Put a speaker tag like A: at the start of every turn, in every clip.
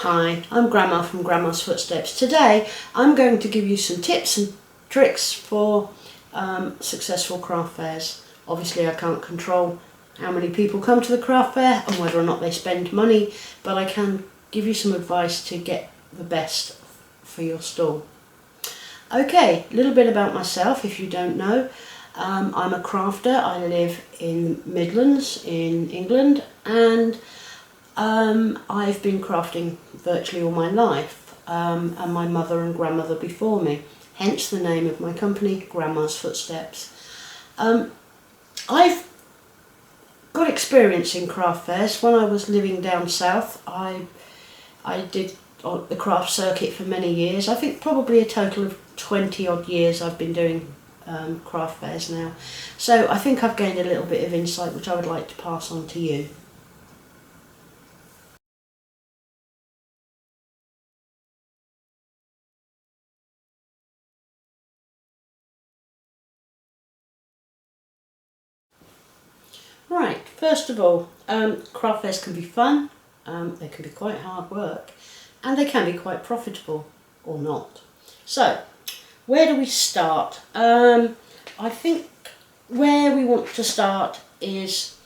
A: Hi, I'm Grandma from Grandma's Footsteps. Today I'm going to give you some tips and tricks for successful craft fairs. Obviously I can't control how many people come to the craft fair and whether or not they spend money, but I can give you some advice to get the best for your stall. Okay, a little bit about myself if you don't know. I'm a crafter. I live in Midlands in England, and I've been crafting virtually all my life, and my mother and grandmother before me, hence the name of my company, Grandma's Footsteps. I've got experience in craft fairs. When I was living down south, I did the craft circuit for many years. I think probably a total of 20 odd years I've been doing craft fairs now. So I think I've gained a little bit of insight which I would like to pass on to you. Right, first of all, craft fairs can be fun, they can be quite hard work, and they can be quite profitable or not. So, where do we start? I think where we want to start is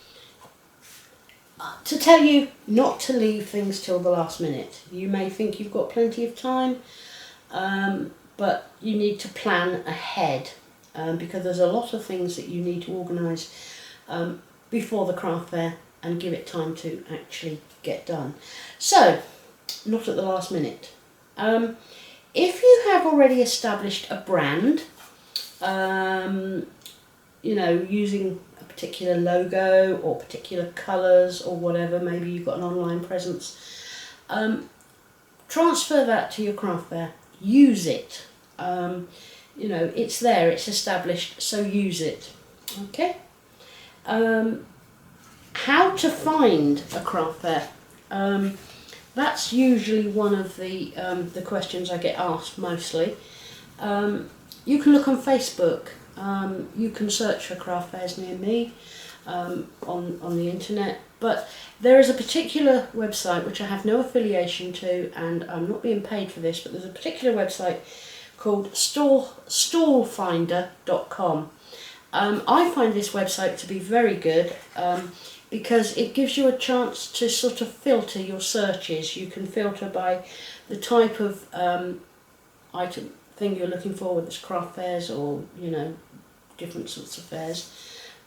A: to tell you not to leave things till the last minute. You may think you've got plenty of time, but you need to plan ahead because there's a lot of things that you need to organise before the craft fair and give it time to actually get done. So, not at the last minute. If you have already established a brand, you know, using a particular logo or particular colours or whatever, maybe you've got an online presence, transfer that to your craft fair. Use it. You know, it's there, it's established, so use it. Okay? How to find a craft fair? That's usually one of the questions I get asked mostly. You can look on Facebook. You can search for craft fairs near me on the internet. But there is a particular website which I have no affiliation to, and I'm not being paid for this, but there's a particular website called stallfinder.com. I find this website to be very good because it gives you a chance to sort of filter your searches. You can filter by the type of item thing you're looking for, whether it's craft fairs or, you know, different sorts of fairs.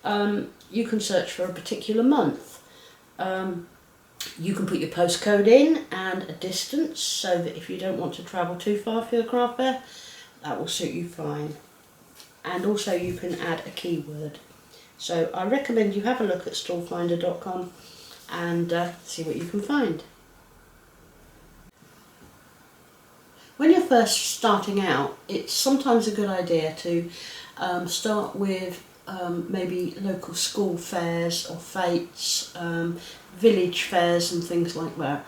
A: You can search for a particular month. You can put your postcode in and a distance so that if you don't want to travel too far for your craft fair, that will suit you fine. And also you can add a keyword. So I recommend you have a look at stallfinder.com and see what you can find. When you're first starting out, it's sometimes a good idea to start with maybe local school fairs or fetes, village fairs and things like that,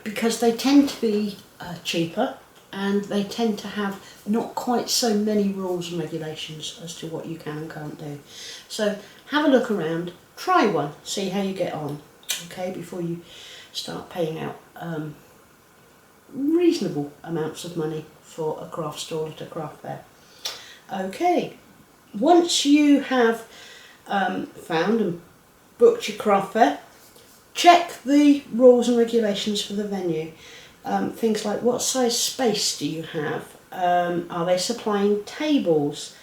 A: because they tend to be cheaper and they tend to have not quite so many rules and regulations as to what you can and can't do. So have a look around, try one, see how you get on, okay, before you start paying out reasonable amounts of money for a craft stall at a craft fair. Okay, once you have found and booked your craft fair, check the rules and regulations for the venue. Things like, what size space do you have? Are they supplying tables?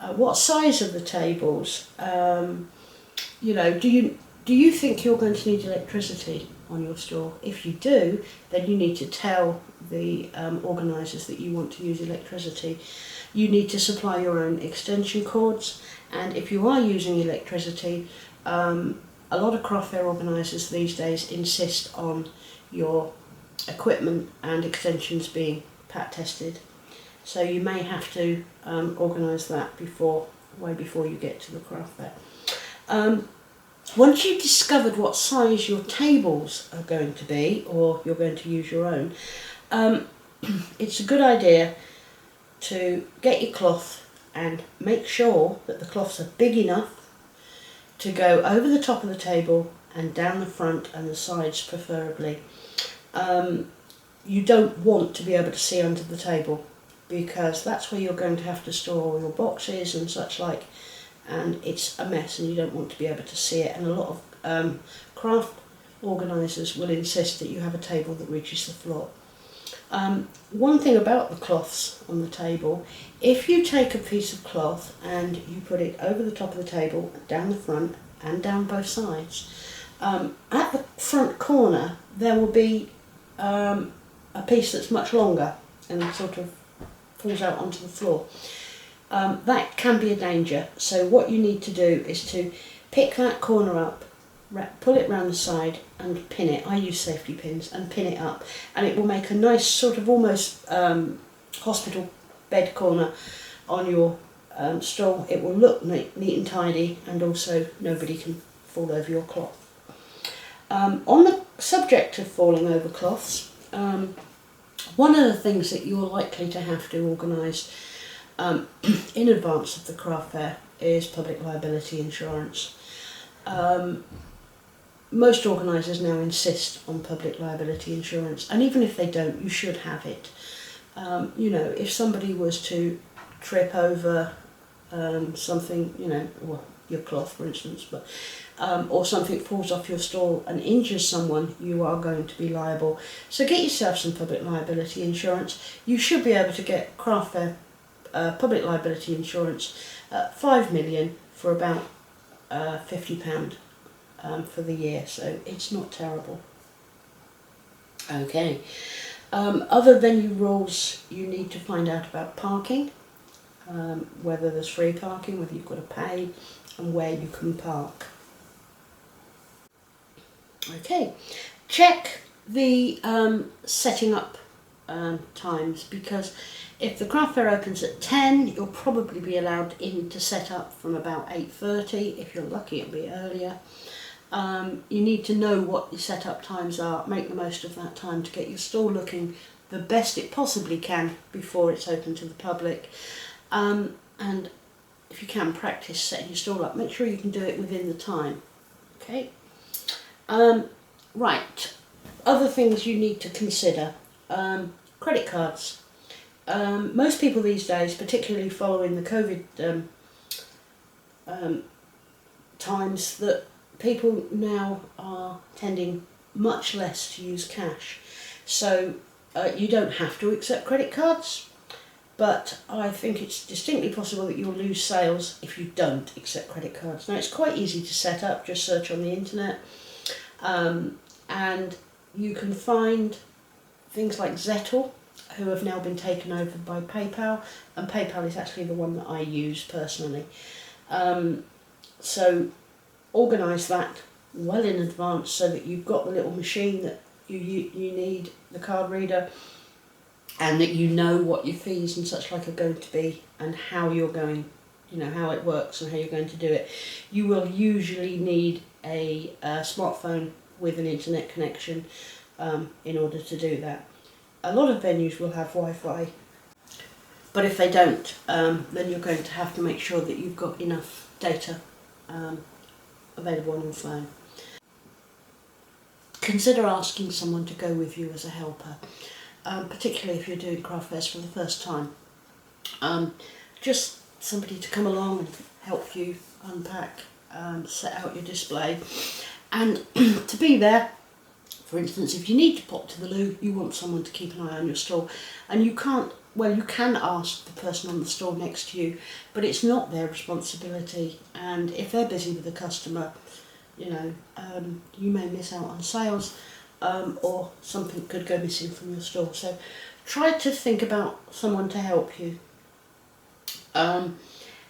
A: What size are the tables? You know, do you think you're going to need electricity on your stall? If you do, then you need to tell the organisers that you want to use electricity. You need to supply your own extension cords, and if you are using electricity, a lot of craft fair organisers these days insist on your equipment and extensions being pat tested, so you may have to organise that way before you get to the craft fair. Once you've discovered what size your tables are going to be, or you're going to use your own, it's a good idea to get your cloth and make sure that the cloths are big enough to go over the top of the table and down the front and the sides preferably. you don't want to be able to see under the table, because that's where you're going to have to store all your boxes and such like, and it's a mess and you don't want to be able to see it. And a lot of craft organisers will insist that you have a table that reaches the floor. One thing about the cloths on the table, if you take a piece of cloth and you put it over the top of the table, down the front and down both sides, at the front corner there will be a piece that's much longer and sort of falls out onto the floor. That can be a danger, so what you need to do is to pick that corner up, pull it round the side and pin it. I use safety pins and pin it up, and it will make a nice sort of almost hospital bed corner on your stall. It will look neat and tidy, and also nobody can fall over your cloth. On the subject of falling over cloths, one of the things that you're likely to have to organise in advance of the craft fair is public liability insurance. Most organisers now insist on public liability insurance, and even if they don't, you should have it. You know, if somebody was to trip over something, you know, well, your cloth for instance, but or something falls off your stall and injures someone, you are going to be liable. So get yourself some public liability insurance. You should be able to get craft fair public liability insurance at 5 million for about £50 for the year, so it's not terrible. Okay, other venue rules, you need to find out about parking, whether there's free parking, whether you've got to pay, and where you can park. Okay, check the setting up times, because if the craft fair opens at 10, you'll probably be allowed in to set up from about 8:30. If you're lucky, it'll be earlier. You need to know what your setup times are. Make the most of that time to get your stall looking the best it possibly can before it's open to the public. And if you can, practice setting your stall up. Make sure you can do it within the time. Okay. Right. Other things you need to consider. Credit cards. Most people these days, particularly following the COVID times, that people now are tending much less to use cash. So you don't have to accept credit cards, but I think it's distinctly possible that you'll lose sales if you don't accept credit cards. Now, it's quite easy to set up. Just search on the internet, and you can find things like Zettel, who have now been taken over by PayPal, and PayPal is actually the one that I use personally. So organise that well in advance so that you've got the little machine that you need, the card reader, and that you know what your fees and such like are going to be, and how you're going, you know, how it works and how you're going to do it. You will usually need a smartphone with an internet connection in order to do that. A lot of venues will have Wi-Fi, but if they don't, then you're going to have to make sure that you've got enough data available on your phone. Consider asking someone to go with you as a helper, particularly if you're doing craft fairs for the first time. Just somebody to come along and help you unpack, set out your display, and to be there. For instance, if you need to pop to the loo, you want someone to keep an eye on your stall, and you can't, well, you can ask the person on the stall next to you, but it's not their responsibility, and if they're busy with a customer, you know, you may miss out on sales, or something could go missing from your stall. So try to think about someone to help you.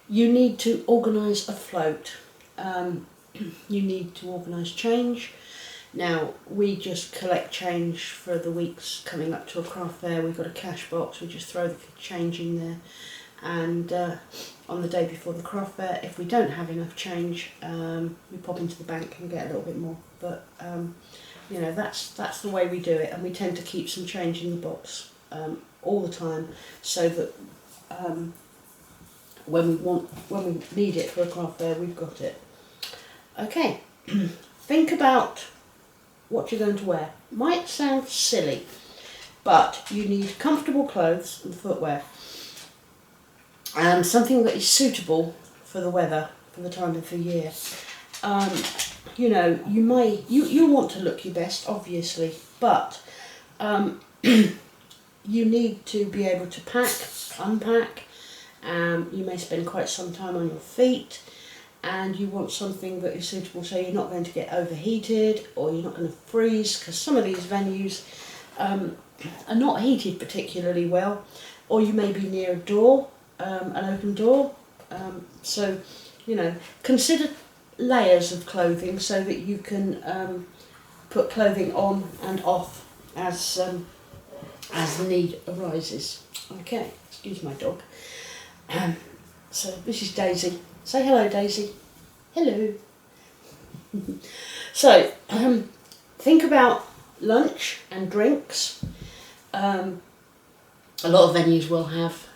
A: You need to organise a float. You need to organise change. Now, we just collect change for the weeks coming up to a craft fair. We've got a cash box, we just throw the change in there, and on the day before the craft fair, if we don't have enough change, we pop into the bank and get a little bit more. But you know, that's the way we do it, and we tend to keep some change in the box all the time, so that when we need it for a craft fair, we've got it. Okay, think about what you're going to wear. Might sound silly, but you need comfortable clothes and footwear. Something that is suitable for the weather, for the time of the year. You know, you want to look your best, obviously, but you need to be able to pack, unpack. You may spend quite some time on your feet, and you want something that is suitable so you're not going to get overheated or you're not going to freeze, because some of these venues are not heated particularly well, or you may be near a door, an open door. So, you know, consider layers of clothing so that you can put clothing on and off as the need arises. Okay, excuse my dog. So this is Daisy. Say hello, Daisy. Hello. So think about lunch and drinks. A lot of venues will have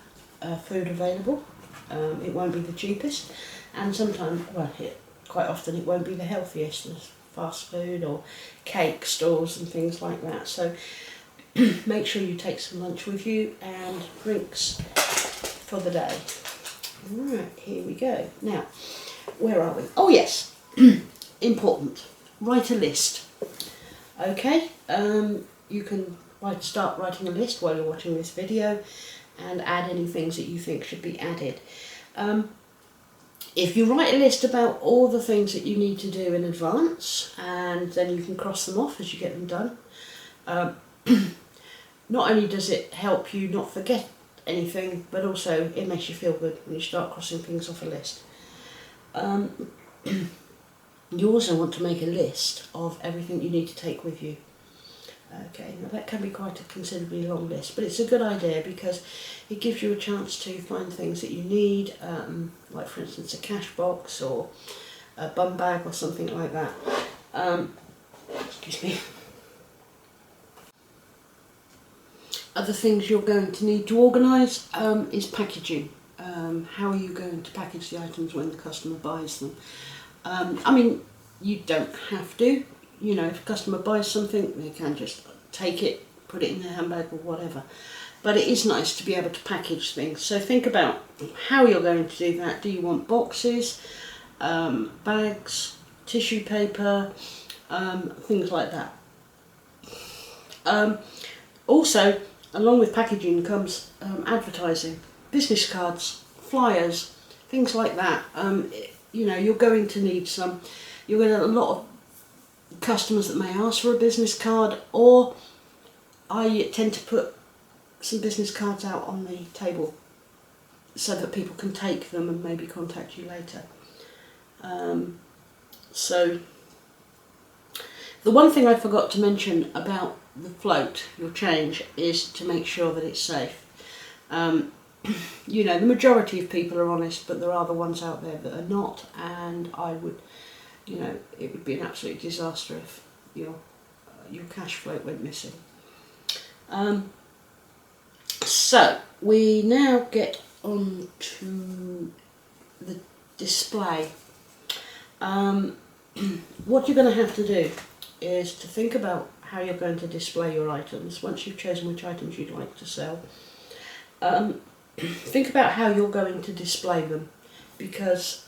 A: food available. It won't be the cheapest, and sometimes, well, quite often it won't be the healthiest. There's fast food or cake stores and things like that. So make sure you take some lunch with you and drinks for the day. Right, here we go. Now, where are we? Oh yes, important. Write a list. Okay, you can start writing a list while you're watching this video and add any things that you think should be added. If you write a list about all the things that you need to do in advance, and then you can cross them off as you get them done, not only does it help you not forget anything, but also it makes you feel good when you start crossing things off a list. You also want to make a list of everything you need to take with you. Okay, now that can be quite a considerably long list, but it's a good idea because it gives you a chance to find things that you need, like for instance a cash box or a bum bag or something like that. Excuse me. Other things you're going to need to organise is packaging. How are you going to package the items when the customer buys them? I mean, you don't have to. You know, if a customer buys something, they can just take it, put it in their handbag or whatever. But it is nice to be able to package things. So think about how you're going to do that. Do you want boxes, bags, tissue paper, things like that? Also, along with packaging comes advertising, business cards, flyers, things like that. You know, you're going to need some. You'll get a lot of customers that may ask for a business card, or I tend to put some business cards out on the table so that people can take them and maybe contact you later. So the one thing I forgot to mention about the float, your change, is to make sure that it's safe. You know, the majority of people are honest, but there are the ones out there that are not, and I would, you know, it would be an absolute disaster if your cash float went missing. So we now get on to the display. What you're going to have to do is to think about how you're going to display your items once you've chosen which items you'd like to sell. Think about how you're going to display them, because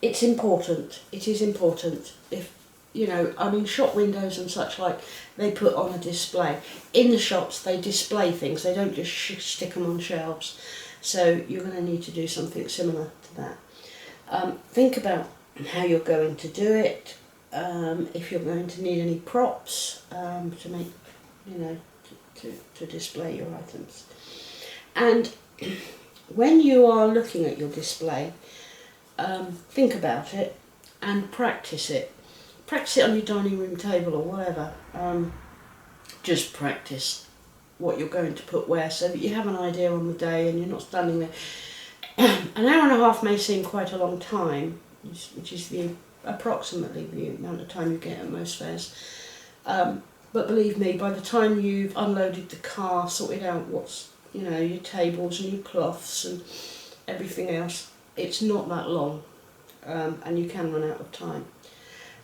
A: it's important. It is important. If you know, I mean, shop windows and such like, they put on a display. In the shops, they display things. They don't just stick them on shelves. So you're going to need to do something similar to that. Think about how you're going to do it. If you're going to need any props to make, you know, to display your items. And when you are looking at your display, think about it and practice it. Practice it on your dining room table or whatever. Just practice what you're going to put where, so that you have an idea on the day and you're not standing there. An hour and a half may seem quite a long time, which is approximately the amount of time you get at most fairs. But believe me, by the time you've unloaded the car, sorted out what's, you know, your tables and your cloths and everything else, it's not that long, and you can run out of time.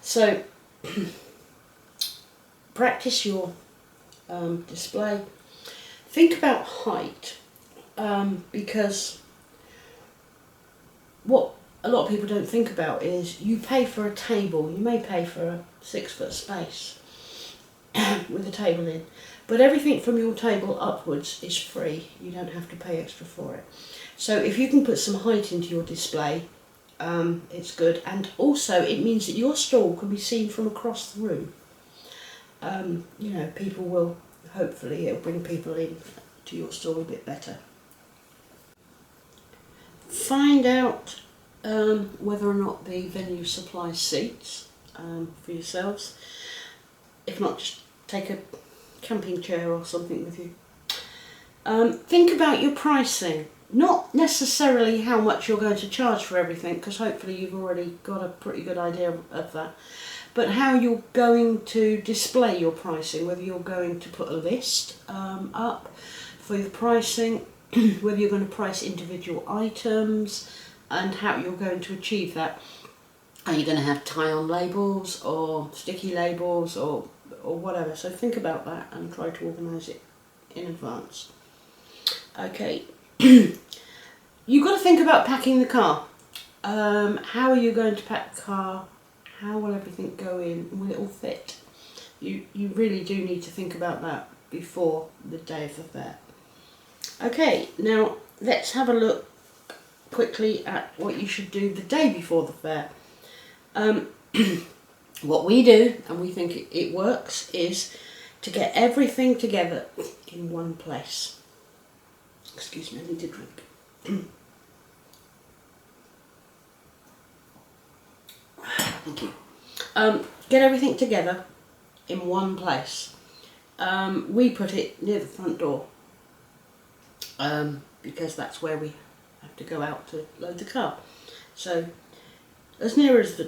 A: So practice your display. Think about height, because what a lot of people don't think about is you pay for a table. You may pay for a 6-foot space with a table in, but everything from your table upwards is free. You don't have to pay extra for it. So if you can put some height into your display, it's good, and also it means that your stall can be seen from across the room. You know, people will, hopefully it'll bring people in to your stall a bit better. Find out whether or not the venue supplies seats for yourselves. If not, just take a camping chair or something with you. Think about your pricing. Not necessarily how much you're going to charge for everything, because hopefully you've already got a pretty good idea of that, but how you're going to display your pricing, whether you're going to put a list up for your pricing, whether you're going to price individual items, and how you're going to achieve that. Are you going to have tie-on labels or sticky labels or whatever? So think about that and try to organise it in advance. Okay. You've got to think about packing the car. How are you going to pack the car? How will everything go in? Will it all fit? You really do need to think about that before the day of the fair. Okay, now let's have a look quickly at what you should do the day before the fair. What we do, and we think it works, is to get everything together in one place. Excuse me, I need a drink. Thank you. Get everything together in one place. We put it near the front door, because that's where we have to go out to load the car. So as near as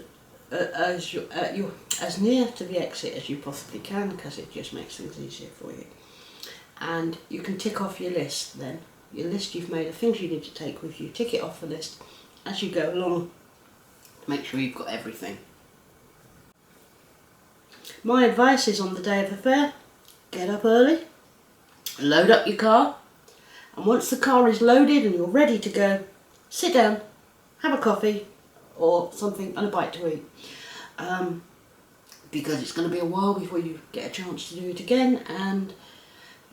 A: as near to the exit as you possibly can, because it just makes things easier for you. And you can tick off your list then. Your list you've made of things you need to take with you. Tick it off the list as you go along. Make sure you've got everything. My advice is on the day of the fair, get up early, load up your car, and once the car is loaded and you're ready to go, sit down, have a coffee or something and a bite to eat. Because it's going to be a while before you get a chance to do it again, and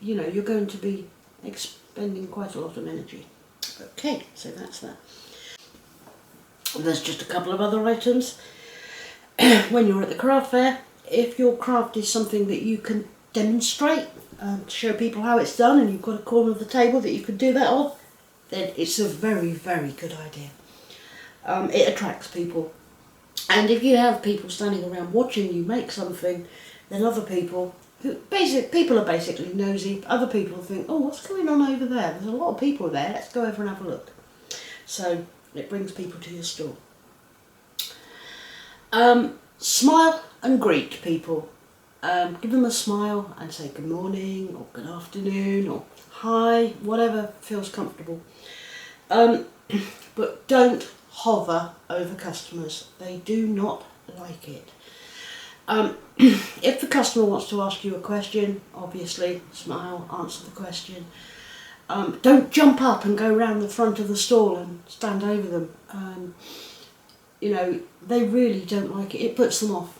A: you know you're going to be expending quite a lot of energy. Okay, so that's that. There's just a couple of other items. When you're at the craft fair, if your craft is something that you can demonstrate to show people how it's done, and you've got a corner of the table that you can do that on, then it's a very, very good idea. It attracts people. And if you have people standing around watching you make something, then other people, people are basically nosy, other people think, oh, what's going on over there? There's a lot of people there, let's go over and have a look. So it brings people to your store. Smile and greet people. Give them a smile and say good morning or good afternoon or hi, whatever feels comfortable. But don't hover over customers. They do not like it. If the customer wants to ask you a question, obviously smile, answer the question. Don't jump up and go round the front of the stall and stand over them. You know, they really don't like it. It puts them off.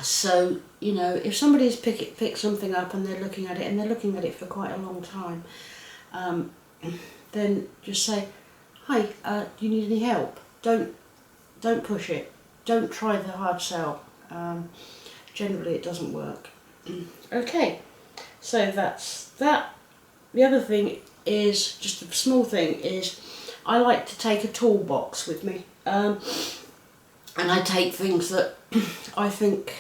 A: So, you know, if somebody's picked something up and they're looking at it, and they're looking at it for quite a long time, then just say, hi, do you need any help? Don't push it. Don't try the hard sell. Generally it doesn't work. Okay, so that's that. The other thing is, just a small thing, is I like to take a toolbox with me. And I take things that I think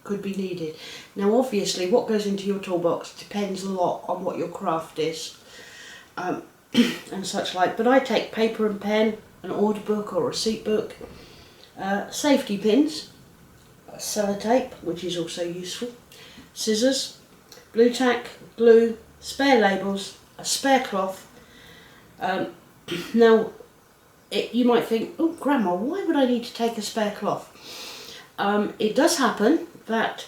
A: could be needed. Now obviously what goes into your toolbox depends a lot on what your craft is. And such like, but I take paper and pen, an order book or receipt book, safety pins, sellotape, which is also useful, scissors, blue tack, glue, spare labels, a spare cloth. Now you might think, oh Grandma, why would I need to take a spare cloth? it does happen that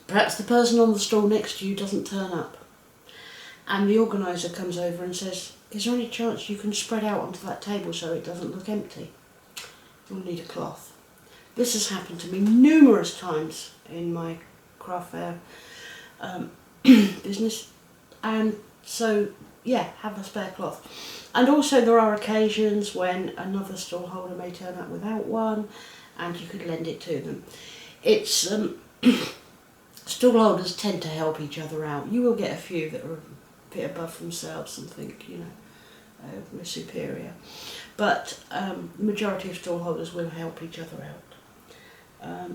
A: perhaps the person on the stall next to you doesn't turn up, and the organiser comes over and says, is there any chance you can spread out onto that table so it doesn't look empty? You'll need a cloth. This has happened to me numerous times in my craft fair business, and so yeah, have a spare cloth. And also there are occasions when another stall holder may turn up without one, and you could lend it to them. It's stall holders tend to help each other out. You will get a few that are a bit above themselves and think, you know, we're superior, but the majority of stall holders will help each other out.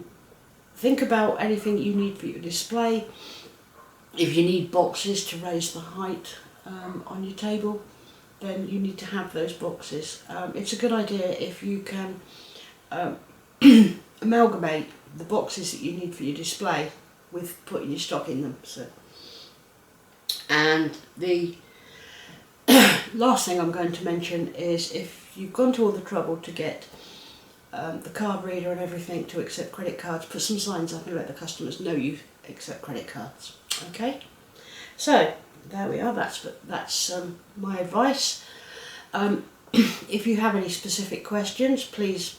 A: Think about anything you need for your display. If you need boxes to raise the height on your table, then you need to have those boxes. It's a good idea if you can amalgamate the boxes that you need for your display with putting your stock in them. So, and the last thing I'm going to mention is, if you've gone to all the trouble to get the card reader and everything to accept credit cards, put some signs up and let the customers know you accept credit cards. Okay, so there we are. That's my advice. If you have any specific questions, please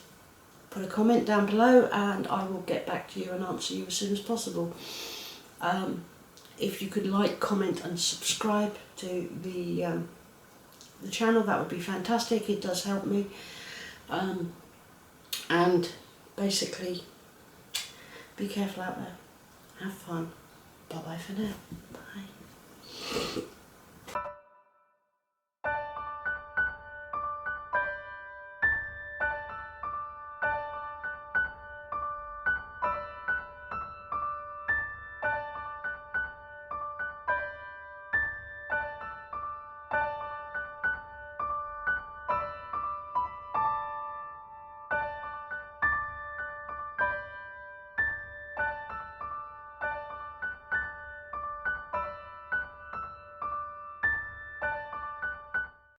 A: put a comment down below and I will get back to you and answer you as soon as possible. If you could like, comment and subscribe to the channel, that would be fantastic. It does help me. And basically, be careful out there. Have fun. Bye bye for now. Bye.